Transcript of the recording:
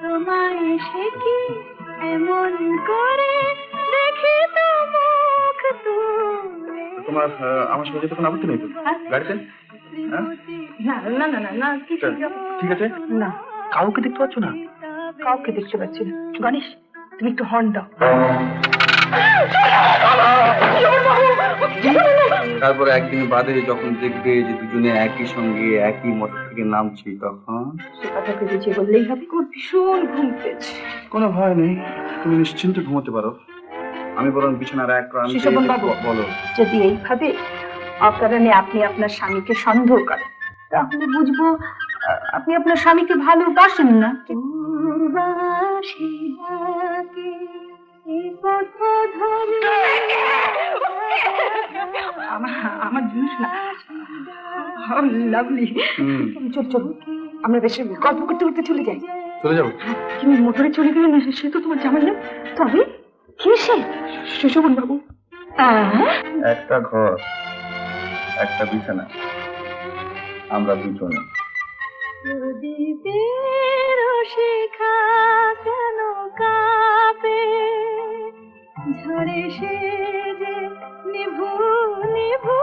তোমায় সে কি এমন করে দেখি তো মুখ তুলে। তোমার আমার সঙ্গে যেতে কোনো আপত্তি নেই তো গাড়িতে? না না না না না ঠিক আছে। না, কাউকে দেখতে পাচ্ছ না? কাউকে দেখতে পাচ্ছি না। গণেশ, তুমি একটু হর্ন দাও। তারপরে একদিন বাদে যখন দেখবে যে দুজনে একই সঙ্গে একই মোটর থেকে নামছি, তখন সে কথা ভেবেছে বললেই হবে। ওর ভীষণ ঘুম পেয়েছে। কোনো ভয় নেই, তুমি নিশ্চিন্তে ঘুমোতে পারো। আমি বরং বিছানার এক প্রান্তে শিশোমন বাবু, বলো। যদি এইভাবে অকারণে আপনি আপনার স্বামীকে সন্দেহ করেন, তাহলে বুঝবো আপনি আপনার স্বামীকে ভালোবাসেন না। পূর্বাসে ডাকে এই পথ ধরে আমার জিনিস না। লাভলি। চল চল, আমরা বেশি গল্প করতে করতে চলে যাই। চলে যাবো? তুমি মোটরে চলে গেলে না, সে তো তোমার জামাই না। তবে কি সে শিশোমন বাবু? একটা ঘর, একটা বিছানা, আমরা দুজনে। প্রদীপের শিখা কেন কাঁপে, ঝরে সে যে নিভু নিভু